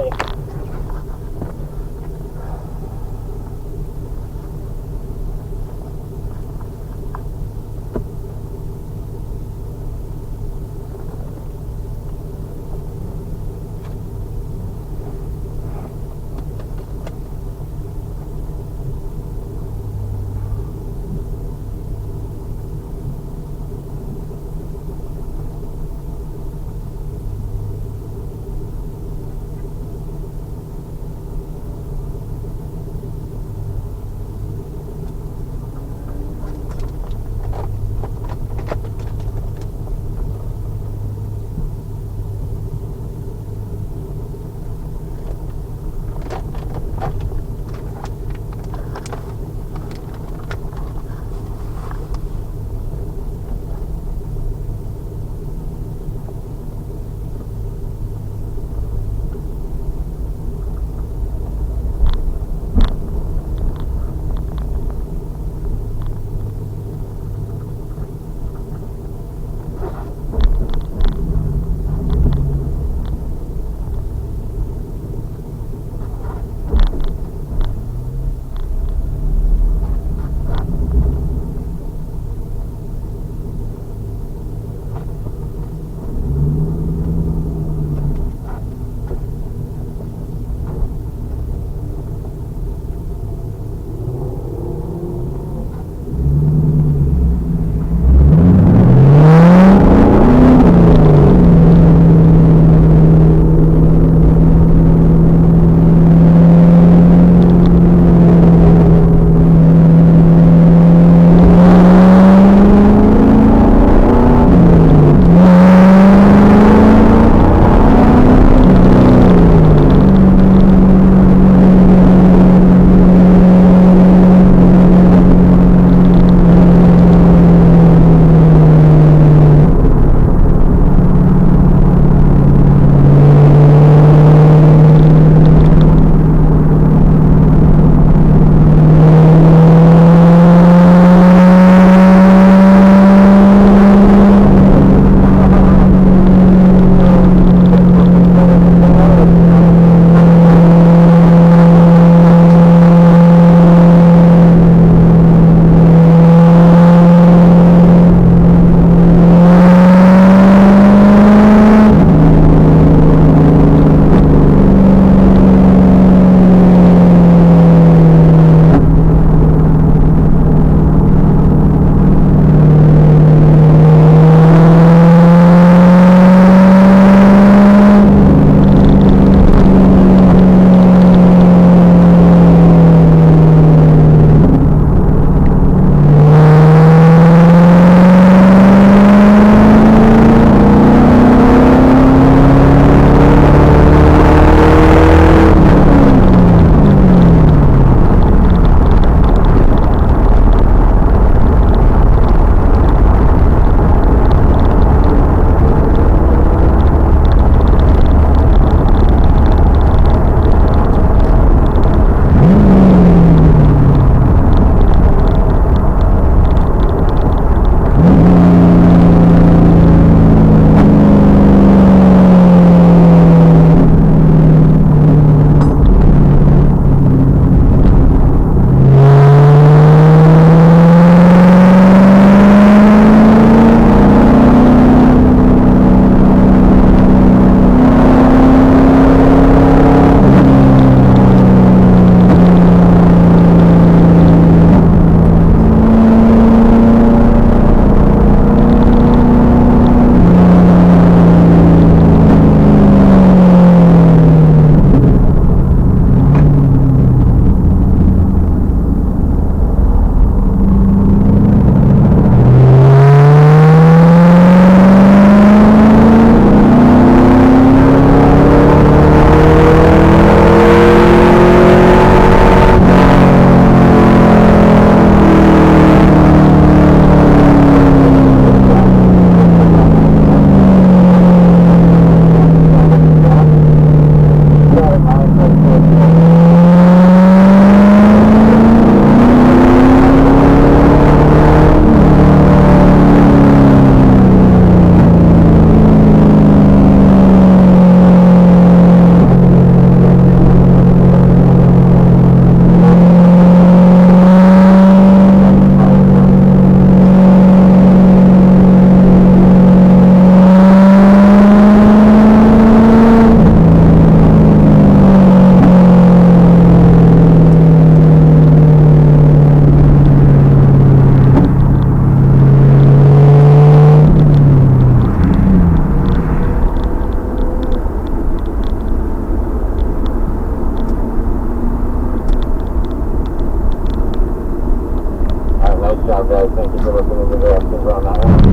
way. guys. Thank you for listening to the directions on that one.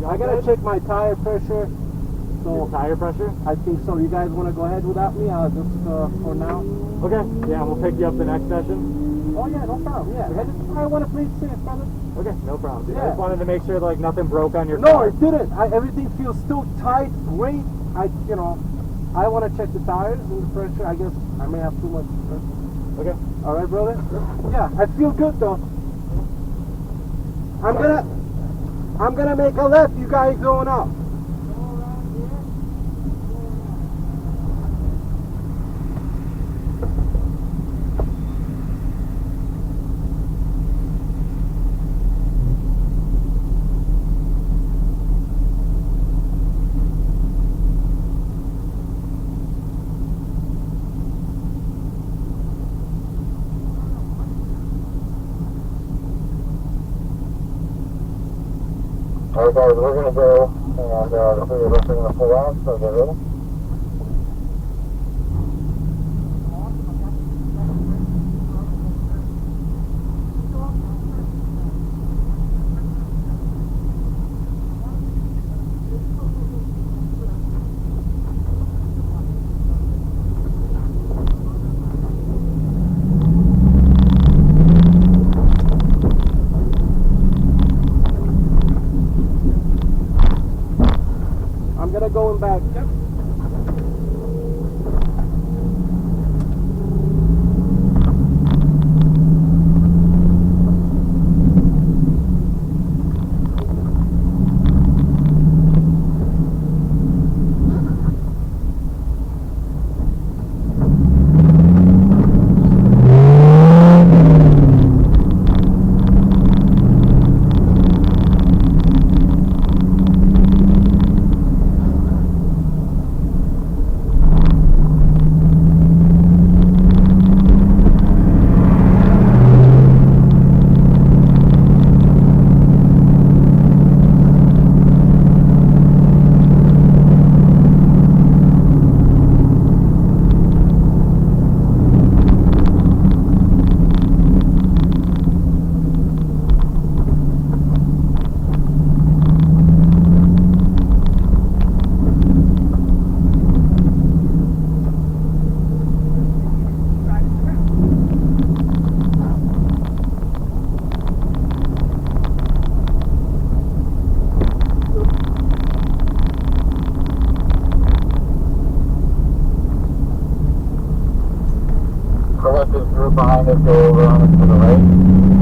I gotta check my tire pressure. Your So tire pressure? I think so. You guys want to go ahead without me? I'll just for now. Okay. Yeah, we'll pick you up the next session. Oh yeah, no problem. Yeah, I want to play it safe, brother. Okay, no problem. Dude. I Yeah. just wanted to make sure like nothing broke on your No, car. it didn't. Everything feels still tight, great. I want to check the tires and the pressure. I guess I may have too much pressure. Okay. All right, brother. Yeah, I feel good though. I'm gonna make a left. You guys going out? Alright guys, we're gonna go, and the three of us are gonna pull out, so get ready. I'm gonna go in back. So let this group behind us go over on us to the right.